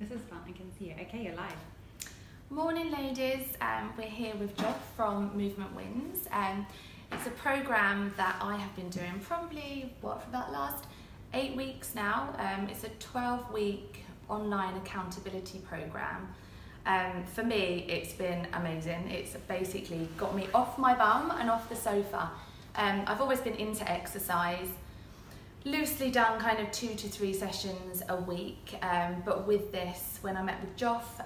This is fun, I can see you. Okay, you're live. Morning ladies, we're here with Geoff from Movement Wins. It's a programme that I have been doing probably, for about last 8 weeks now. It's a 12-week online accountability programme. For me, it's been amazing. It's basically got me off my bum and off the sofa. I've always been into exercise, loosely done kind of 2 to 3 sessions a week, but with this, when I met with Geoff,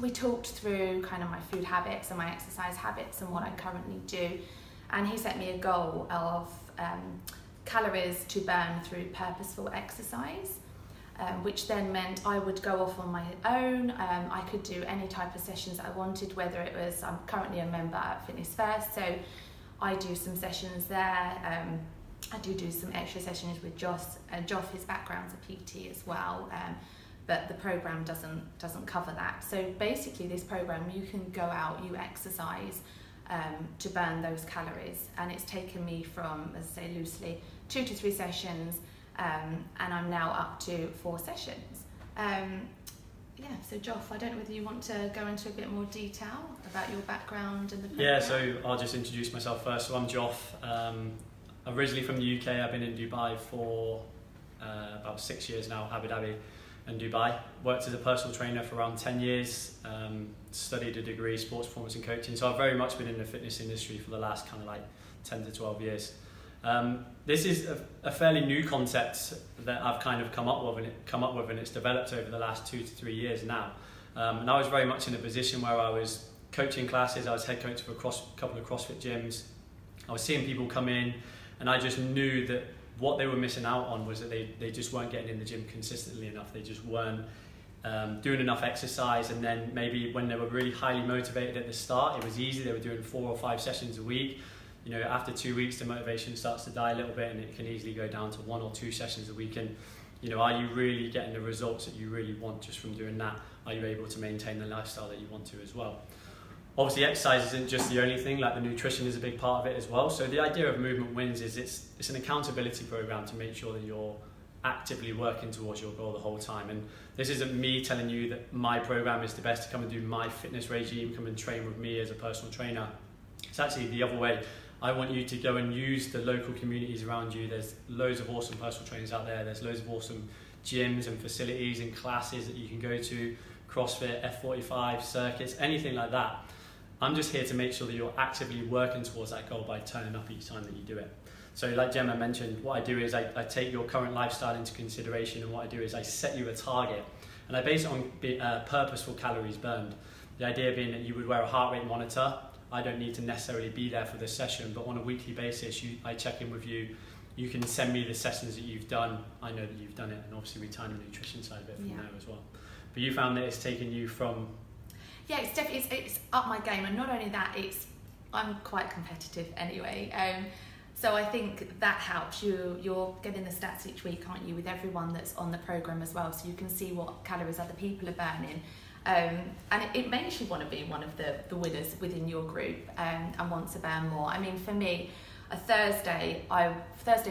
we talked through kind of my food habits and my exercise habits and what I currently do, and he set me a goal of calories to burn through purposeful exercise, which then meant I would go off on my own. I could do any type of sessions I wanted, whether it was, I'm currently a member at Fitness First, so I do some sessions there. I do some extra sessions with Geoff. His background's a PT as well, but the program doesn't cover that. So basically, this program, you can go out, you exercise to burn those calories, and it's taken me from, as I say loosely, 2 to 3 sessions, and I'm now up to 4 sessions. So Geoff, I don't know whether you want to go into a bit more detail about your background and the program. Yeah, so I'll just introduce myself first. So I'm Geoff. Originally from the UK, I've been in Dubai for about 6 years now, Abu Dhabi and Dubai. Worked as a personal trainer for around 10 years, studied a degree, sports performance and coaching. So I've very much been in the fitness industry for the last kind of like 10 to 12 years. This is a fairly new concept that I've kind of come up with, and it's developed over the last 2 to 3 years now. And I was very much in a position where I was coaching classes. I was head coach for a couple of CrossFit gyms. I was seeing people come in, and I just knew that what they were missing out on was that they just weren't getting in the gym consistently enough. They just weren't doing enough exercise, and then maybe when they were really highly motivated at the start, it was easy. They were doing 4 or 5 sessions a week. You know, after 2 weeks, the motivation starts to die a little bit, and it can easily go down to 1 or 2 sessions a week. And you know, are you really getting the results that you really want just from doing that? Are you able to maintain the lifestyle that you want to as well? Obviously, exercise isn't just the only thing, like the nutrition is a big part of it as well. So the idea of Movement Wins is it's an accountability program to make sure that you're actively working towards your goal the whole time. And this isn't me telling you that my program is the best to come and do my fitness regime, come and train with me as a personal trainer. It's actually the other way. I want you to go and use the local communities around you. There's loads of awesome personal trainers out there. There's loads of awesome gyms and facilities and classes that you can go to, CrossFit, F45, circuits, anything like that. I'm just here to make sure that you're actively working towards that goal by turning up each time that you do it. So like Gemma mentioned, what I do is I take your current lifestyle into consideration, and what I do is I set you a target, and I base it on purposeful calories burned. The idea being that you would wear a heart rate monitor. I don't need to necessarily be there for the session, but on a weekly basis, I check in with you. You can send me the sessions that you've done. I know that you've done it, and obviously we time the nutrition side of it from there as well. But you found that it's taken you from... Yeah, it's definitely it's up my game, and not only that, I'm quite competitive anyway. So I think that helps. You're getting the stats each week, aren't you, with everyone that's on the program as well, so you can see what calories other people are burning, and it makes you want to be one of the winners within your group, and want to burn more. I mean, for me, Thursday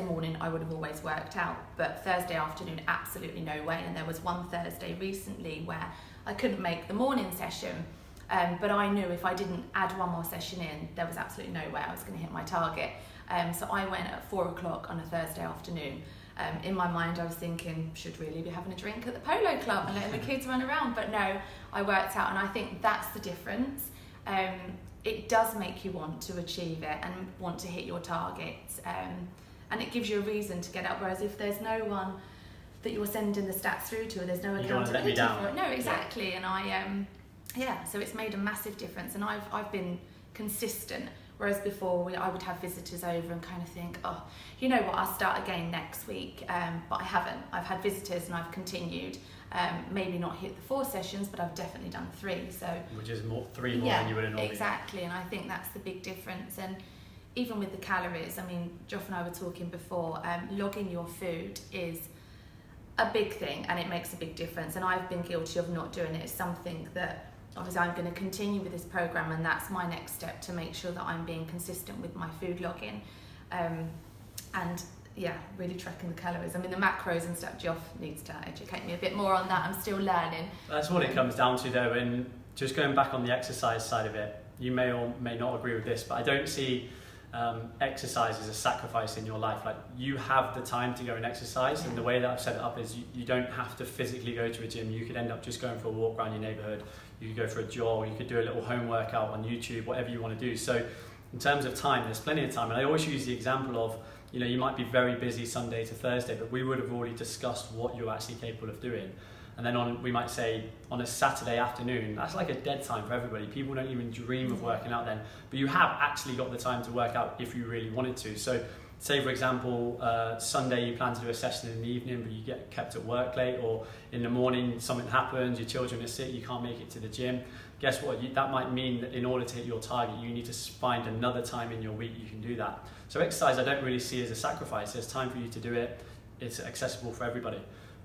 morning I would have always worked out, but Thursday afternoon, absolutely no way. And there was one Thursday recently where I couldn't make the morning session, but I knew if I didn't add one more session in, there was absolutely no way I was going to hit my target. So I went at 4 o'clock on a Thursday afternoon. In my mind, I was thinking, should really be having a drink at the polo club and letting the kids run around, but no, I worked out, and I think that's the difference. It does make you want to achieve it and want to hit your targets, and it gives you a reason to get up, whereas if there's no one that you're sending the stats through to, or there's no accountability for it. No, exactly. And so it's made a massive difference, and I've been consistent, whereas before I would have visitors over and kind of think, oh, you know what, I'll start again next week, but I haven't. I've had visitors and I've continued, maybe not hit the 4 sessions, but I've definitely done 3. So which is 3 more than you would have normally. Exactly, and I think that's the big difference. And even with the calories, I mean, Geoff and I were talking before, logging your food is a big thing, and it makes a big difference, and I've been guilty of not doing it. It's something that obviously I'm going to continue with this program, and that's my next step, to make sure that I'm being consistent with my food logging. And really tracking the calories. I mean, the macros and stuff, Geoff needs to educate me a bit more on that. I'm still learning. That's what it comes down to though, and just going back on the exercise side of it, you may or may not agree with this, but I don't see exercise as a sacrifice in your life. Like, you have the time to go and exercise, and the way that I've set it up is you don't have to physically go to a gym. You could end up just going for a walk around your neighbourhood, you could go for a jog, you could do a little home workout on YouTube, whatever you want to do. So in terms of time, there's plenty of time, and I always use the example of, you know, you might be very busy Sunday to Thursday, but we would have already discussed what you're actually capable of doing. And then we might say on a Saturday afternoon, that's like a dead time for everybody. People don't even dream of working out then, but you have actually got the time to work out if you really wanted to. So say, for example, Sunday you plan to do a session in the evening, but you get kept at work late, or in the morning something happens, your children are sick, you can't make it to the gym. Guess what? That might mean that in order to hit your target, you need to find another time in your week you can do that. So exercise I don't really see as a sacrifice. There's time for you to do it. It's accessible for everybody.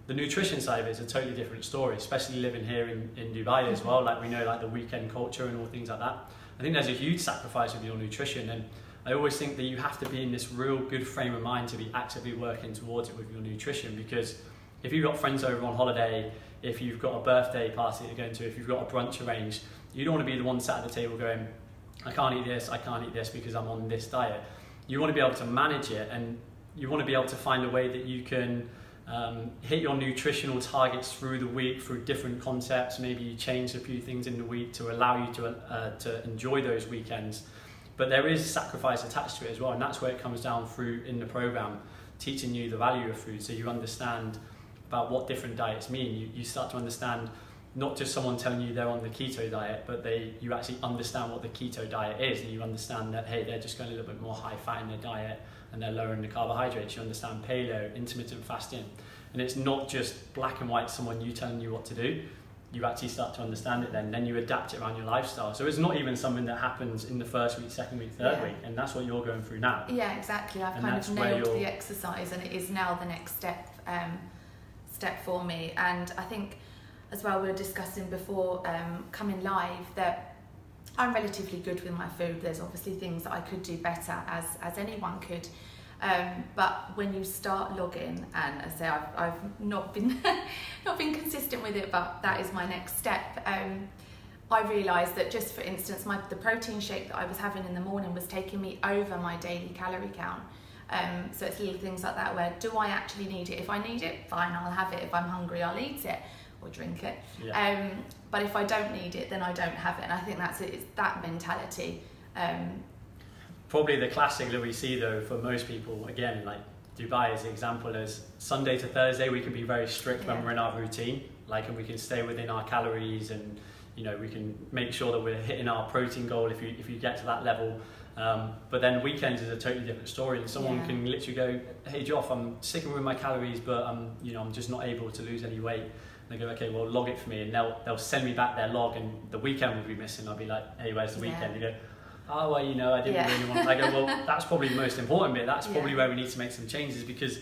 The nutrition side of it is a totally different story, especially living here in Dubai as well. Like, we know, like, the weekend culture and all things like that. I think there's a huge sacrifice with your nutrition, and I always think that you have to be in this real good frame of mind to be actively working towards it with your nutrition, because if you've got friends over on holiday, if you've got a birthday party you're going to, if you've got a brunch arranged, you don't want to be the one sat at the table going, I can't eat this because I'm on this diet. You want to be able to manage it, and you want to be able to find a way that you can hit your nutritional targets through the week, through different concepts. Maybe you change a few things in the week to allow you to enjoy those weekends. But there is sacrifice attached to it as well, and that's where it comes down through in the program, teaching you the value of food, so you understand about what different diets mean. You start to understand not just someone telling you they're on the keto diet, but you actually understand what the keto diet is, and you understand that, hey, they're just going a little bit more high fat in their diet and they're lowering the carbohydrates. You understand paleo, intermittent fasting, and it's not just black and white, someone telling you what to do. You actually start to understand it then you adapt it around your lifestyle. So it's not even something that happens in the first week, second week, third week, and that's what you're going through now. Yeah, exactly. I've kind of nailed the exercise, and it is now the next step for me. And I think as well, we were discussing before coming live that I'm relatively good with my food. There's obviously things that I could do better, as anyone could. But when you start logging, and as I say, I've not been not been consistent with it, but that is my next step. I realised that, just for instance, the protein shake that I was having in the morning was taking me over my daily calorie count. So it's little things like that where, do I actually need it? If I need it, fine, I'll have it. If I'm hungry, I'll eat it or drink it. Yeah. But if I don't need it, then I don't have it. And I think it's that mentality. Probably the classic that we see though for most people, again, like Dubai is the example, is Sunday to Thursday we can be very strict when we're in our routine, and we can stay within our calories, and we can make sure that we're hitting our protein goal if you get to that level. But then weekends is a totally different story, and someone can literally go, hey Geoff, I'm sticking with my calories, but I'm just not able to lose any weight. And they go, okay, well, log it for me, and they'll send me back their log, and the weekend will be missing. I'll be like, hey, where's the weekend? They go, oh, well, I didn't really want. I go, well, that's probably the most important bit. That's probably where we need to make some changes, because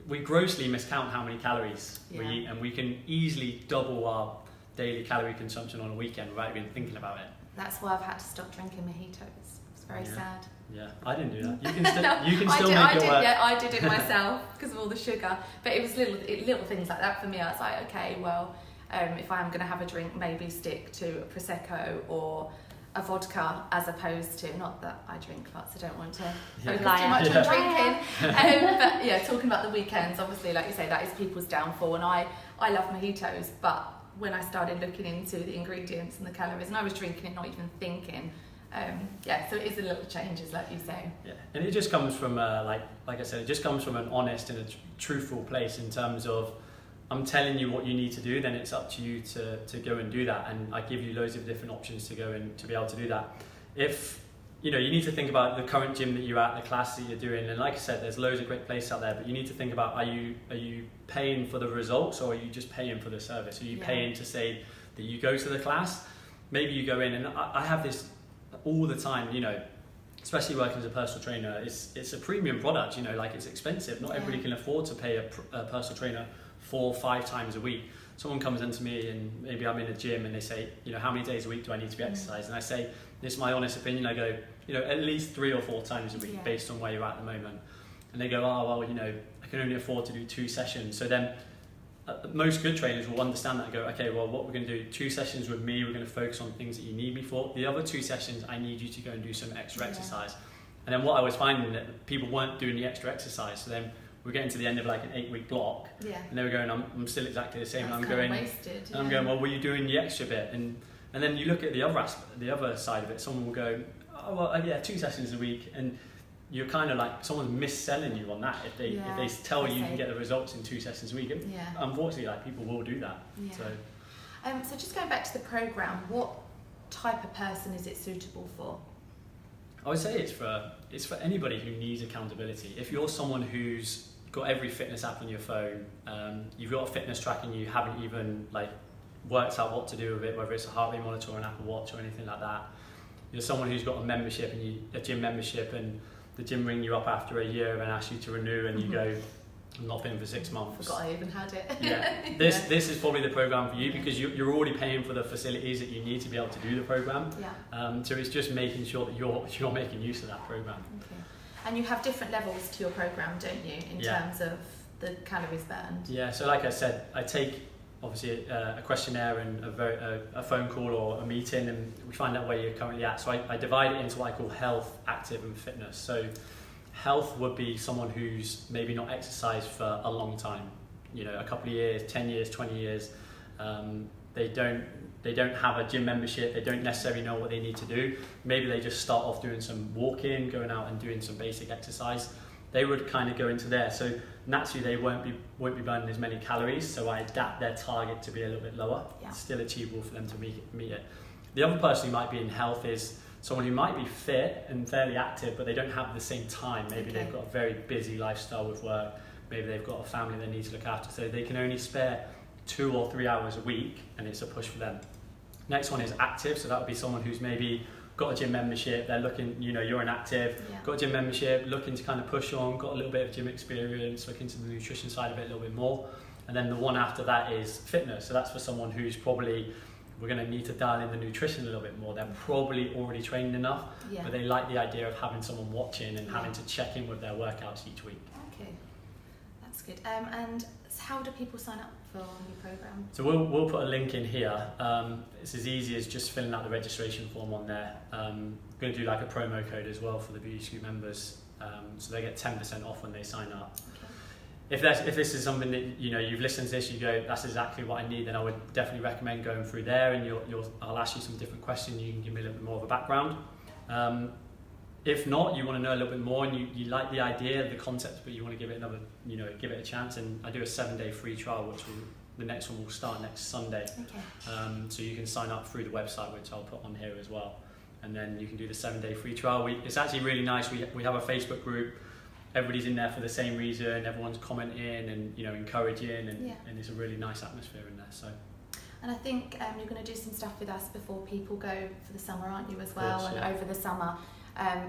we grossly miscount how many calories we eat, and we can easily double our daily calorie consumption on a weekend without even thinking about it. That's why I've had to stop drinking mojitos. It's very sad. Yeah, I didn't do that. You can still make it work. Yeah, I did it myself because of all the sugar. But it was little things like that for me. I was like, okay, well, if I am going to have a drink, maybe stick to a Prosecco or a vodka, as opposed to, not that I drink lots, I don't want to focus too much on drinking. But yeah, talking about the weekends, obviously, like you say, that is people's downfall. And I love mojitos, but when I started looking into the ingredients and the calories, and I was drinking it, not even thinking. So it is a little changes, like you say. Yeah, and it just comes from like I said, it just comes from an honest and a truthful place, in terms of, I'm telling you what you need to do, then it's up to you to go and do that, and I give you loads of different options to go and to be able to do that. If you need to think about the current gym that you're at, the class that you're doing, and like I said, there's loads of great places out there, but you need to think about, are you paying for the results, or are you just paying for the service? Are you paying to say that you go to the class? Maybe you go in, and I have this all the time, especially working as a personal trainer, it's a premium product, it's expensive. Not everybody can afford to pay a personal trainer 4 or 5 times a week. Someone comes into me, and maybe I'm in a gym, and they say, how many days a week do I need to be exercising? And I say, this is my honest opinion, I go, at least 3 or 4 times a week, based on where you're at the moment. and they go, oh well, you know, I can only afford to do 2 sessions. So then most good trainers will understand that and go, okay, well, what we're going to do, 2 sessions with me, we're going to focus on things that you need me for. The other 2 sessions, I need you to go and do some extra exercise. And then what I was finding that people weren't doing the extra exercise. So then we're getting to the end of like an 8-week block, and they were going, I'm still exactly the same. That's I'm going, wasted, and I'm going, well, were you doing the extra bit? And then you look at the other side of it. Someone will go, oh well, yeah, 2 sessions a week, and you're kind of like, someone's mis-selling you on that if they tell you can get the results in 2 sessions a week. Unfortunately, like, people will do that. So just going back to the program, what type of person is it suitable for? I would say it's for anybody who needs accountability. If you're someone who's got every fitness app on your phone, you've got a fitness track and you haven't even like worked out what to do with it, whether it's a heart rate monitor or an Apple Watch or anything like that. You're someone who's got a membership and a gym membership, and the gym ring you up after a year and ask you to renew, and you go, I've not been for 6 months. Forgot I even had it. This is probably the program for you, because you're already paying for the facilities that you need to be able to do the program. So it's just making sure that you're making use of that program. Okay. And you have different levels to your program, don't you, in terms of the calories burned? Yeah. So like I said, I take obviously a questionnaire and a phone call or a meeting, and we find out where you're currently at. So I divide it into what I call health, active and fitness. So health would be someone who's maybe not exercised for a long time, you know, a couple of years, 10 years, 20 years. They don't have a gym membership, they don't necessarily know what they need to do. Maybe they just start off doing some walking, going out and doing some basic exercise. They would kind of go into there. So naturally they won't be burning as many calories, so I adapt their target to be a little bit lower. It's still achievable for them to meet it. The other person who might be in health is someone who might be fit and fairly active, but they don't have the same time. Maybe they've got a very busy lifestyle with work, maybe they've got a family they need to look after, so they can only spare 2 or 3 hours a week, and it's a push for them. Next one is active, so that would be someone who's maybe got a gym membership, they're looking, you know, you're an active, got a gym membership, looking to kind of push on, got a little bit of gym experience, looking to the nutrition side of it a little bit more. And then the one after that is fitness, so that's for someone who's probably, we're going to need to dial in the nutrition a little bit more. They're probably already trained enough, but they like the idea of having someone watching and having to check in with their workouts each week. Okay, that's good. And how do people sign up for your program? So we'll put a link in here. It's as easy as just filling out the registration form on there. I'm going to do like a promo code as well for the Beauty Scoop members, so they get 10% off when they sign up. If this is something that, you know, you've listened to this, you go, that's exactly what I need, then I would definitely recommend going through there, and I'll ask you some different questions. You can give me a little bit more of a background. If not, you want to know a little bit more and you like the idea, the concept, but you want to give it another, you know, give it a chance, and I do a 7-day free trial, which the next one will start next Sunday. So you can sign up through the website, which I'll put on here as well, and then you can do the 7-day free trial. It's actually really nice. We have a Facebook group. Everybody's in there for the same reason. Everyone's commenting and, you know, encouraging, and it's a really nice atmosphere in there. So. And I think you're going to do some stuff with us before people go for the summer, aren't you, as well? Course, and over the summer,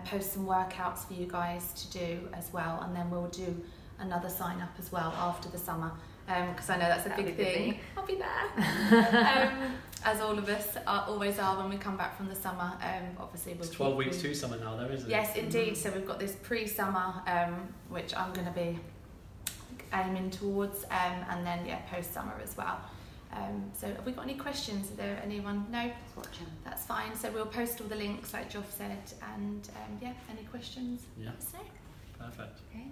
post some workouts for you guys to do as well, and then we'll do another sign up as well after the summer, because I know that's a big thing. I'll be there. As all of us always are when we come back from the summer. Obviously, it's 12 weeks to summer now, though, isn't it? Yes, indeed. So we've got this pre-summer, which I'm going to be aiming towards, and then post-summer as well. So have we got any questions? Is there anyone? No? Watching. That's fine. So we'll post all the links like Geoff said, and any questions? Yeah. Let us know. Perfect. Okay.